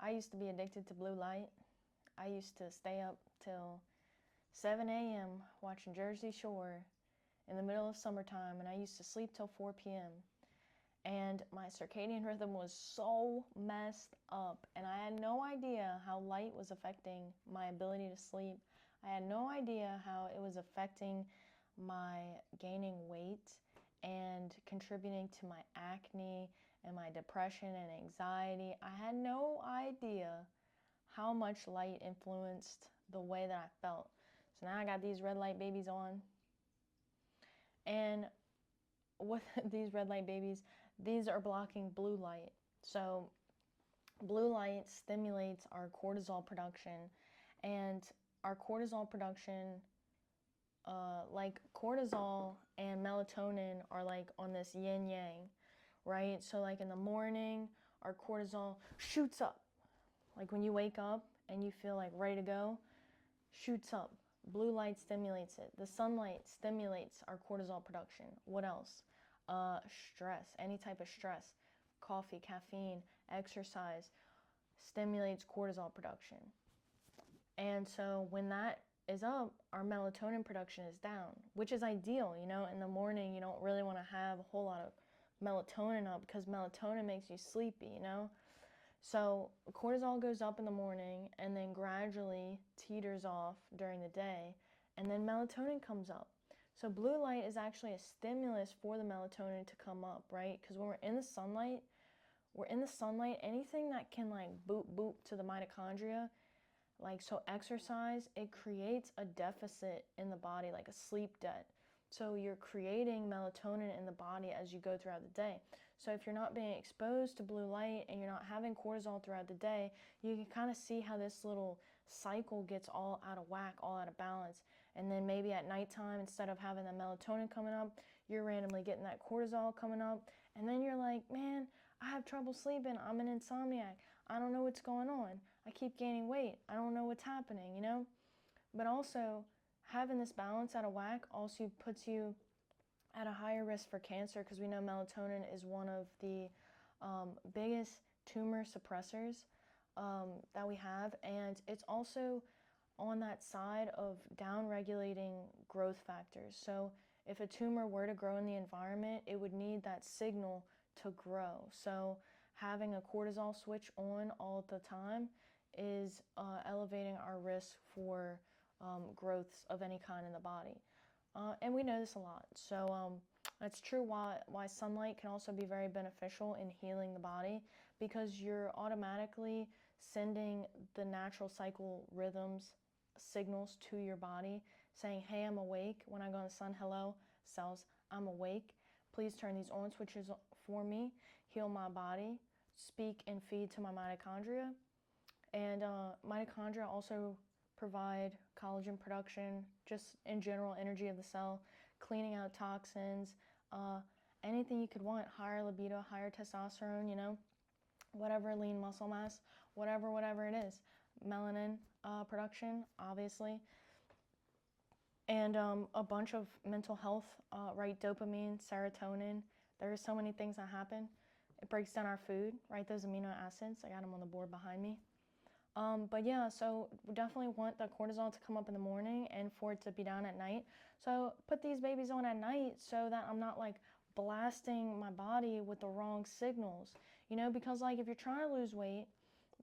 I used to be addicted to blue light. I used to stay up till 7 a.m. watching Jersey Shore in the middle of summertime, and I used to sleep till 4 p.m. And my circadian rhythm was so messed up, and I had no idea how light was affecting my ability to sleep. I had no idea how it was affecting my gaining weight and contributing to my acne and my depression and anxiety. I had no idea how much light influenced the way that I felt. So now I got these red light babies on. And with these red light babies, these are blocking blue light. So blue light stimulates our cortisol production, and our cortisol production, like cortisol and melatonin are like on this yin yang, right? So like in the morning, our cortisol shoots up. Like when you wake up and you feel like ready to go, shoots up. Blue light stimulates it. The sunlight stimulates our cortisol production. What else? Stress, any type of stress. Coffee, caffeine, exercise stimulates cortisol production. And so when that is up, our melatonin production is down, which is ideal. You know, in the morning, you don't really want to have a whole lot of melatonin up because melatonin makes you sleepy, you know? So cortisol goes up in the morning and then gradually teeters off during the day, and then melatonin comes up. So blue light is actually a stimulus for the melatonin to come up, right? Because when we're in the sunlight, anything that can like boop to the mitochondria, like so exercise, it creates a deficit in the body, like a sleep debt. So you're creating melatonin in the body as you go throughout the day. So if you're not being exposed to blue light and you're not having cortisol throughout the day, you can kind of see how this little cycle gets all out of whack, all out of balance. And then maybe at nighttime, instead of having the melatonin coming up, you're randomly getting that cortisol coming up. And then you're like, man, I have trouble sleeping. I'm an insomniac. I don't know what's going on. I keep gaining weight. I don't know what's happening, you know? But also, having this balance out of whack also puts you at a higher risk for cancer, because we know melatonin is one of the biggest tumor suppressors that we have, and it's also on that side of down-regulating growth factors. So if a tumor were to grow in the environment, it would need that signal to grow. So having a cortisol switch on all the time is elevating our risk for growths of any kind in the body. And we know this a lot. So that's true why sunlight can also be very beneficial in healing the body, because you're automatically sending the natural cycle rhythms signals to your body saying, hey, I'm awake. When I go in the sun, hello, cells, I'm awake. Please turn these on switches for me, heal my body, speak and feed to my mitochondria. And mitochondria also provide collagen production, just in general energy of the cell, cleaning out toxins, anything you could want, higher libido, higher testosterone, you know, whatever, lean muscle mass, whatever it is, melanin production, obviously, and a bunch of mental health, right, dopamine, serotonin. There are so many things that happen. It breaks down our food, right, those amino acids. I got them on the board behind me. But yeah, so we definitely want the cortisol to come up in the morning and for it to be down at night. So put these babies on at night so that I'm not like blasting my body with the wrong signals, you know, because like if you're trying to lose weight,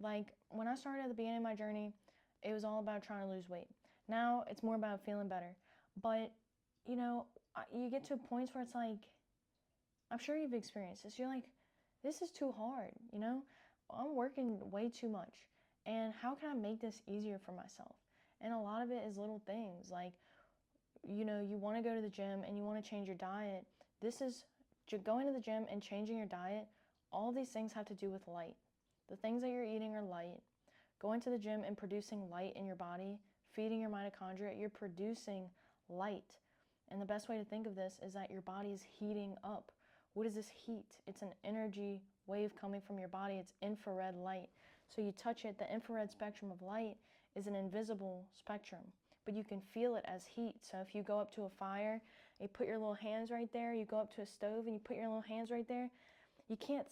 like when I started at the beginning of my journey, it was all about trying to lose weight. Now it's more about feeling better. But, you know, you get to points where it's like, I'm sure you've experienced this. You're like, this is too hard, you know? I'm working way too much. And how can I make this easier for myself? And a lot of it is little things like, you know, you want to go to the gym and you want to change your diet. This is going to the gym and changing your diet. All these things have to do with light. The things that you're eating are light. Going to the gym and producing light in your body, feeding your mitochondria, you're producing light. And the best way to think of this is that your body is heating up. What is this heat? It's an energy wave coming from your body. It's infrared light. So you touch it, the infrared spectrum of light is an invisible spectrum, but you can feel it as heat. So if you go up to a fire, you put your little hands right there, you go up to a stove and you put your little hands right there, you can't,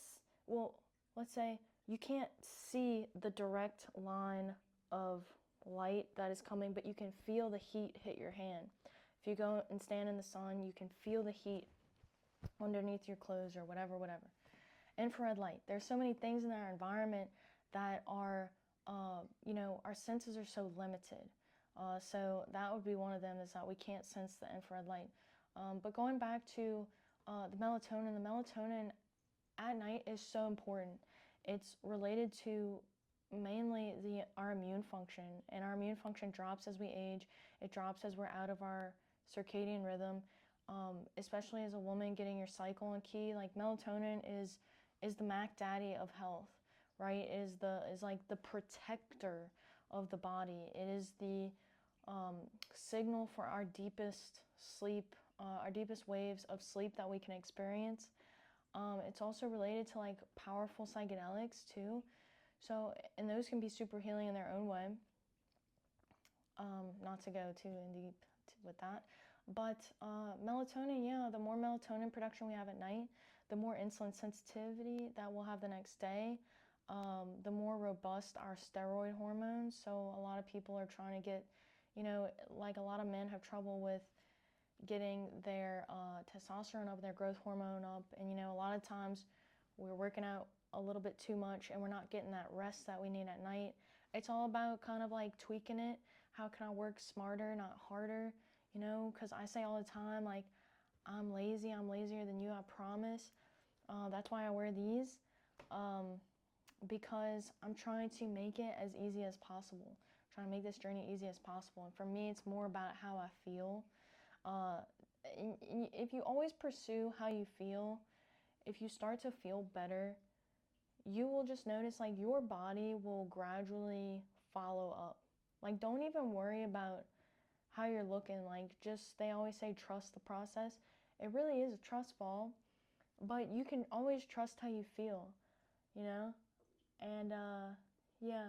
well, let's say you can't see the direct line of light that is coming, but you can feel the heat hit your hand. If you go and stand in the sun, you can feel the heat underneath your clothes or whatever. Infrared light. There's so many things in our environment that are, our senses are so limited. So that would be one of them, is that we can't sense the infrared light. But going back to the melatonin at night is so important. It's related to mainly our immune function, and our immune function drops as we age. It drops as we're out of our circadian rhythm, especially as a woman getting your cycle on key. Like melatonin is the Mac Daddy of health, right? Is like the protector of the body. It is the signal for our deepest sleep, our deepest waves of sleep that we can experience. It's also related to like powerful psychedelics too. So, and those can be super healing in their own way. Not to go too in deep with that. But melatonin, yeah, the more melatonin production we have at night, the more insulin sensitivity that we'll have the next day, the more robust our steroid hormones. So a lot of people are trying to get, like a lot of men have trouble with getting their testosterone up, their growth hormone up. And, a lot of times we're working out a little bit too much and we're not getting that rest that we need at night. It's all about kind of like tweaking it. How can I work smarter, not harder? Because I say all the time, like, I'm lazy, I'm lazier than you, I promise. That's why I wear these, because I'm trying to make it as easy as possible. I'm trying to make this journey easy as possible. And for me, it's more about how I feel. If you always pursue how you feel, if you start to feel better, you will just notice like your body will gradually follow up. Like, don't even worry about how you're looking. Like, just, they always say trust the process. It really is a trust ball, but you can always trust how you feel, and yeah,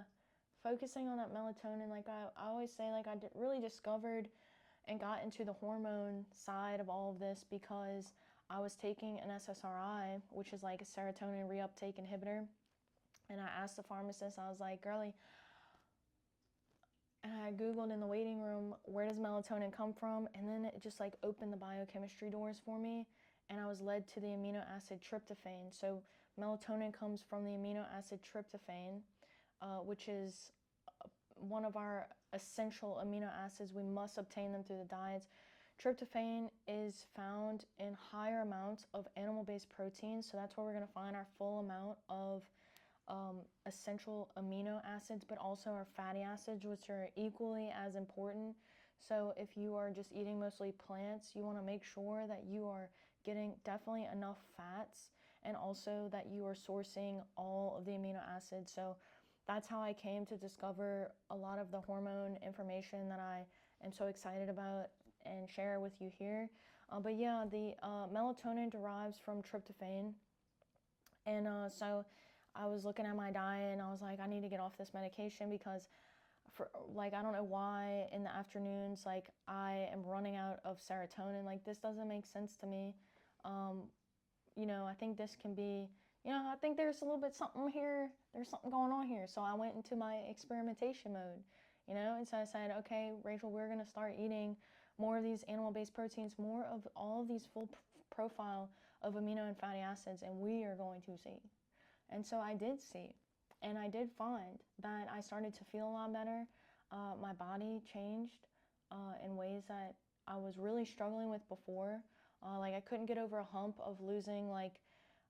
focusing on that melatonin, like I always say, like I really discovered and got into the hormone side of all of this because I was taking an SSRI, which is like a serotonin reuptake inhibitor. And I asked the pharmacist, I was like, girlie, and I Googled in the waiting room, where does melatonin come from? And then it just like opened the biochemistry doors for me. And I was led to the amino acid tryptophan. So melatonin comes from the amino acid tryptophan, which is one of our essential amino acids. We must obtain them through the diets. Tryptophan is found in higher amounts of animal-based proteins, so that's where we're going to find our full amount of essential amino acids, but also our fatty acids, which are equally as important. So if you are just eating mostly plants, you want to make sure that you are getting definitely enough fats, and also that you are sourcing all of the amino acids. So that's how I came to discover a lot of the hormone information that I am so excited about and share with you here. But yeah, the melatonin derives from tryptophan. And so I was looking at my diet and I was like, I need to get off this medication because I don't know why in the afternoons, like, I am running out of serotonin. Like, this doesn't make sense to me. I think this can be, I think there's a little bit something here. There's something going on here. So I went into my experimentation mode, and so I said, okay, Rachel, we're going to start eating more of these animal-based proteins, more of all of these full profile of amino and fatty acids, and we are going to see. And so I did see, and I did find that I started to feel a lot better. My body changed in ways that I was really struggling with before. Like, I couldn't get over a hump of losing like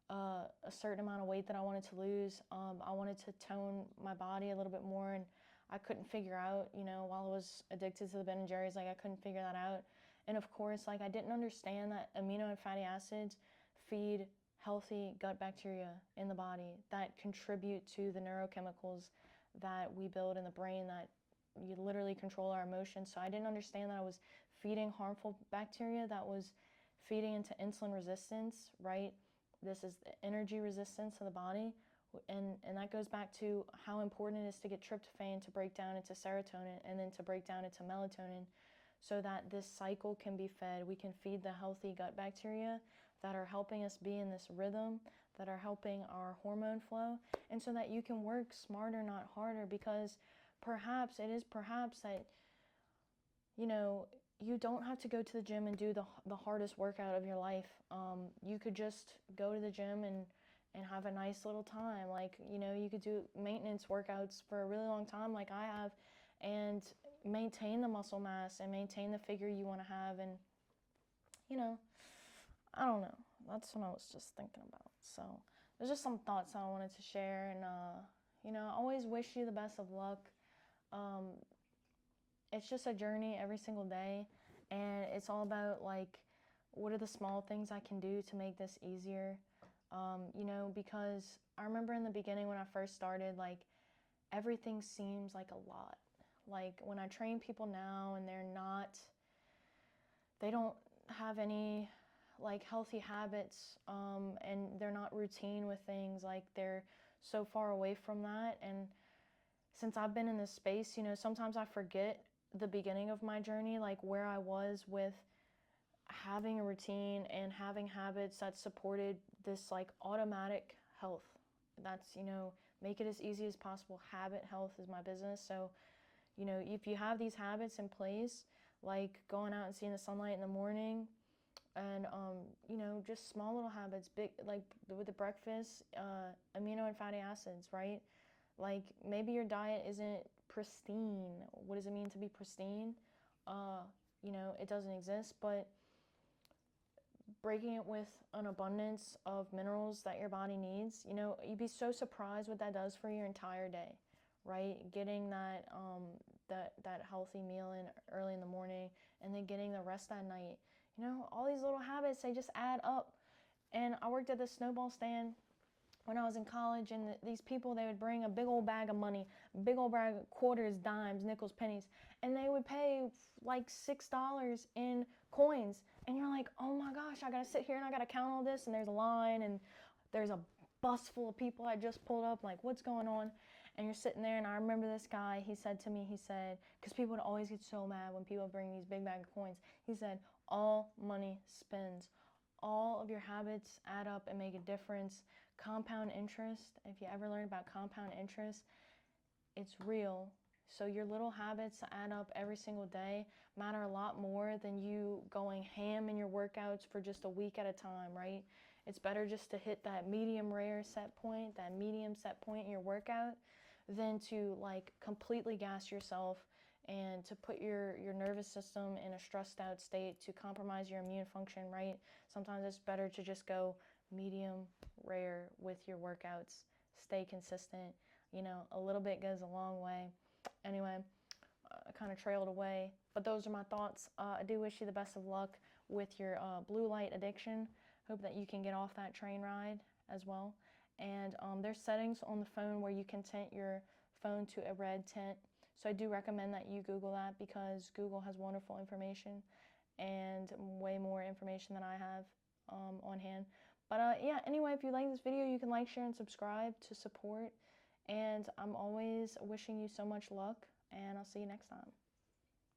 a certain amount of weight that I wanted to lose. I wanted to tone my body a little bit more, and I couldn't figure out, while I was addicted to the Ben & Jerry's, like, I couldn't figure that out. And of course, like, I didn't understand that amino and fatty acids feed healthy gut bacteria in the body that contribute to the neurochemicals that we build in the brain that you literally control our emotions. So I didn't understand that I was feeding harmful bacteria that was feeding into insulin resistance, right? This is the energy resistance of the body. And that goes back to how important it is to get tryptophan to break down into serotonin and then to break down into melatonin so that this cycle can be fed. We can feed the healthy gut bacteria that are helping us be in this rhythm that are helping our hormone flow, and so that you can work smarter, not harder, because perhaps that, you know, you don't have to go to the gym and do the hardest workout of your life. You could just go to the gym and have a nice little time. Like, you know, you could do maintenance workouts for a really long time like I have, and maintain the muscle mass and maintain the figure you want to have. And, you know, I don't know. That's what I was just thinking about. So there's just some thoughts I wanted to share. And, you know, I always wish you the best of luck. It's just a journey every single day. And it's all about, like, what are the small things I can do to make this easier? You know, because I remember in the beginning when I first started, like, everything seems like a lot. Like, when I train people now and they don't have any, like, healthy habits, and they're not routine with things, like, they're so far away from that. And since I've been in this space, you know, sometimes I forget the beginning of my journey, like where I was with having a routine and having habits that supported this, like, automatic health. That's, you know, make it as easy as possible. Habit health is my business. So, you know, if you have these habits in place, like going out and seeing the sunlight in the morning, and, you know, just small little habits, big, like with the breakfast, amino and fatty acids, right? Like, maybe your diet isn't pristine. What does it mean to be pristine? You know, it doesn't exist, but breaking it with an abundance of minerals that your body needs, you know, you'd be so surprised what that does for your entire day, right? Getting that that healthy meal in early in the morning, and then getting the rest that night. You know, all these little habits, they just add up. And I worked at the snowball stand when I was in college, and these people, they would bring a big old bag of money, big old bag of quarters, dimes, nickels, pennies, and they would pay like $6 in coins. And you're like, oh my gosh, I gotta sit here and I gotta count all this, and there's a line, and there's a bus full of people I just pulled up, like, what's going on? And you're sitting there, and I remember this guy, he said to me, he said, because people would always get so mad when people bring these big bag of coins, he said, all money spends. All of your habits add up and make a difference. Compound interest, if you ever learn about compound interest, it's real. So your little habits add up every single day matter a lot more than you going ham in your workouts for just a week at a time, right? It's better just to hit that medium rare set point, that medium set point in your workout, than to, like, completely gas yourself and to put your nervous system in a stressed out state, to compromise your immune function, right? Sometimes it's better to just go medium rare with your workouts. Stay consistent. You know, a little bit goes a long way. Anyway, I kind of trailed away, but those are my thoughts. I do wish you the best of luck with your blue light addiction. Hope that you can get off that train ride as well. And there's settings on the phone where you can tint your phone to a red tint. So I do recommend that you Google that, because Google has wonderful information and way more information than I have on hand. But yeah, anyway, if you like this video, you can like, share, and subscribe to support. And I'm always wishing you so much luck, and I'll see you next time.